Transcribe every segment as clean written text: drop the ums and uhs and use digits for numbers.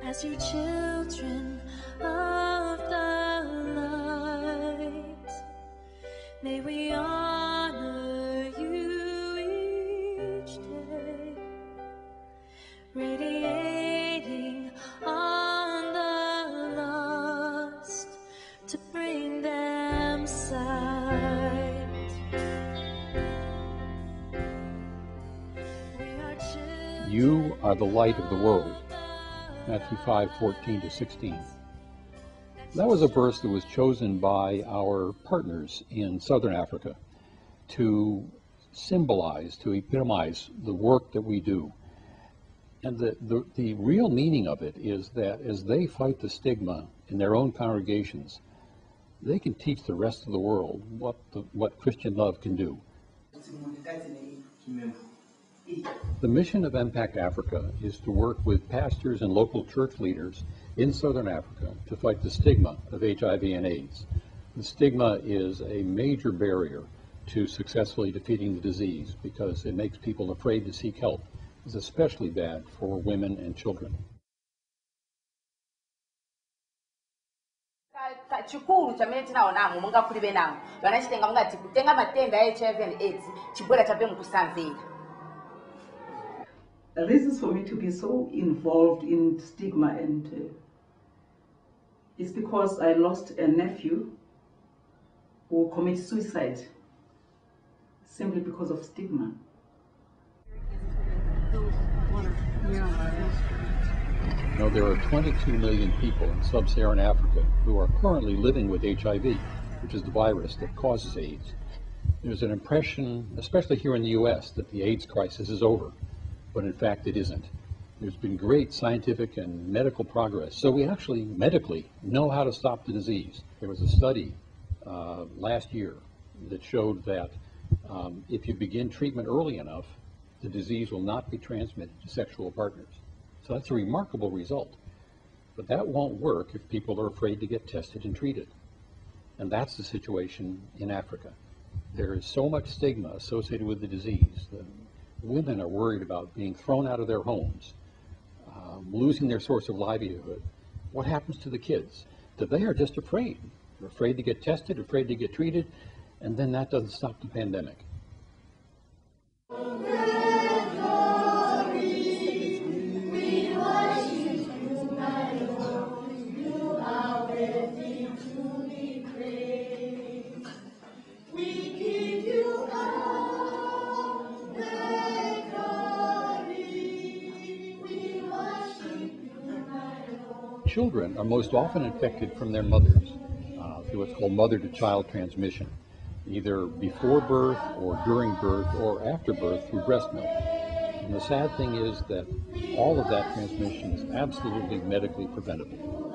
as your children of the light. May we honor you each day, radiating on the lost to bring them sight. You are the light of the world. Matthew 5:14-16. That was a verse that was chosen by our partners in Southern Africa to symbolize, to epitomize the work that we do. And the real meaning of it is that as they fight the stigma in their own congregations, they can teach the rest of the world what Christian love can do. The mission of EMPACT Africa is to work with pastors and local church leaders in Southern Africa to fight the stigma of HIV and AIDS. The stigma is a major barrier to successfully defeating the disease because it makes people afraid to seek help. It's especially bad for women and children. Chikuru chamene tinaonamo munga kuli benamo vanachitenga mungati kutenga matenda ya HIV and AIDS chibwera chape mukusamvera. The reasons for me to be so involved in stigma and is because I lost a nephew who committed suicide simply because of stigma. Now, there are 22 million people in sub-Saharan Africa who are currently living with HIV, which is the virus that causes AIDS. There's an impression, especially here in the U.S., that the AIDS crisis is over, but in fact it isn't. There's been great scientific and medical progress, so we actually medically know how to stop the disease. There was a study last year that showed that if you begin treatment early enough, the disease will not be transmitted to sexual partners. So that's a remarkable result. But that won't work if people are afraid to get tested and treated. And that's the situation in Africa. There is so much stigma associated with the disease. The women are worried about being thrown out of their homes, losing their source of livelihood. What happens to the kids? That they are just afraid. They're afraid to get tested, afraid to get treated, and then that doesn't stop the pandemic. Children are most often infected from their mothers through what's called mother-to-child transmission, either before birth or during birth or after birth through breast milk. And the sad thing is that all of that transmission is absolutely medically preventable.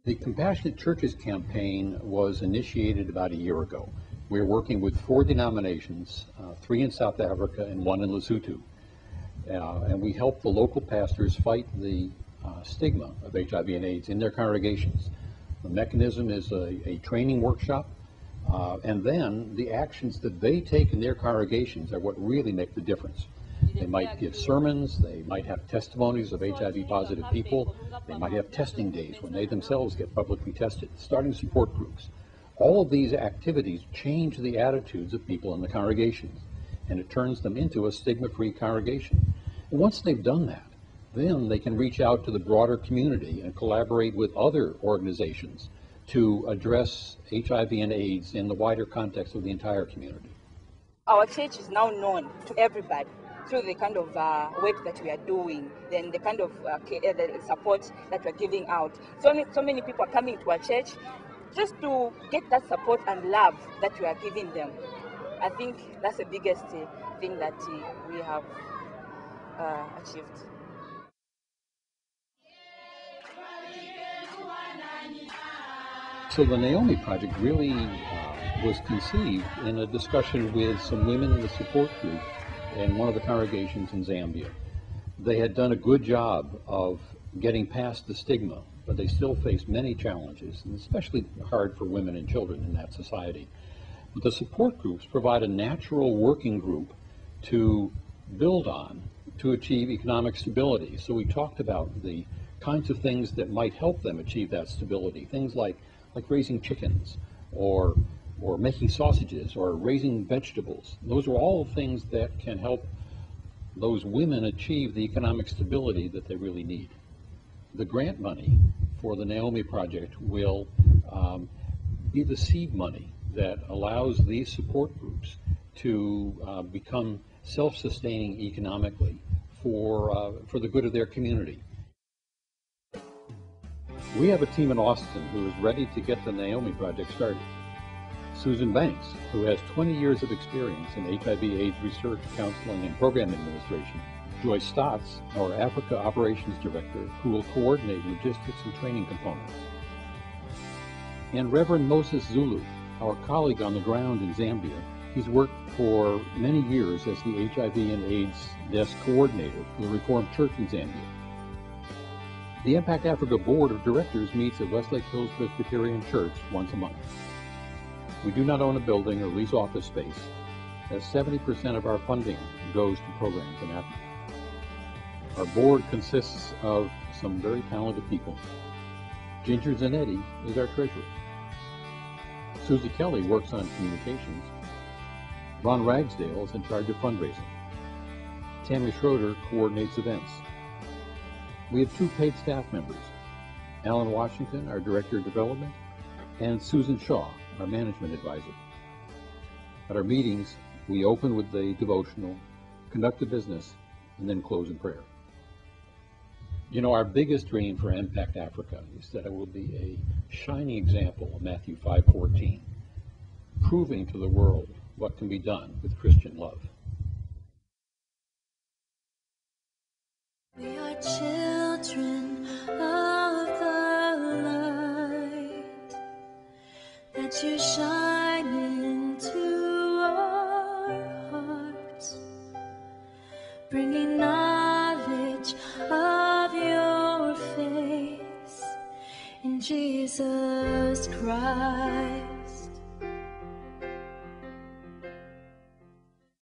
The Compassionate Churches campaign was initiated about a year ago. We're working with 4 denominations, 3 in South Africa and 1 in Lesotho. And we help the local pastors fight the stigma of HIV and AIDS in their congregations. The mechanism is a training workshop, and then the actions that they take in their congregations are what really make the difference. They might give sermons, they might have testimonies of HIV-positive people, they might have testing days when they themselves get publicly tested, starting support groups. All of these activities change the attitudes of people in the congregations, and it turns them into a stigma-free congregation. And once they've done that, then they can reach out to the broader community and collaborate with other organizations to address HIV and AIDS in the wider context of the entire community. Our church is now known to everybody through the kind of work that we are doing, then the kind of the support that we're giving out. So many people are coming to our church just to get that support and love that we are giving them. I think that's the biggest thing that we have achieved. So the Naomi Project really was conceived in a discussion with some women in the support group in one of the congregations in Zambia. They had done a good job of getting past the stigma, but they still faced many challenges, and especially hard for women and children in that society. But the support groups provide a natural working group to build on to achieve economic stability. So we talked about the kinds of things that might help them achieve that stability, things like raising chickens or making sausages or raising vegetables. Those are all things that can help those women achieve the economic stability that they really need. The grant money for the Naomi Project will be the seed money that allows these support groups to become self-sustaining economically for the good of their community. We have a team in Austin who is ready to get the Naomi Project started. Susan Banks, who has 20 years of experience in HIV/AIDS research, counseling, and program administration. Joyce Stotts, our Africa Operations Director, who will coordinate logistics and training components. And Reverend Moses Zulu, our colleague on the ground in Zambia. He's worked for many years as the HIV and AIDS desk coordinator for the Reformed Church in Zambia. The EMPACT Africa Board of Directors meets at Westlake Hills Presbyterian Church once a month. We do not own a building or lease office space, as 70% of our funding goes to programs in Africa. Our board consists of some very talented people. Ginger Zanetti is our treasurer. Susie Kelly works on communications. Ron Ragsdale is in charge of fundraising. Tammy Schroeder coordinates events. We have 2 paid staff members, Alan Washington, our Director of Development, and Susan Shaw, our Management Advisor. At our meetings, we open with the devotional, conduct the business, and then close in prayer. You know, our biggest dream for EMPACT Africa is that it will be a shining example of Matthew 5:14, proving to the world what can be done with Christian love. We are children of the light that you shine into our hearts, bringing knowledge of your face in Jesus Christ.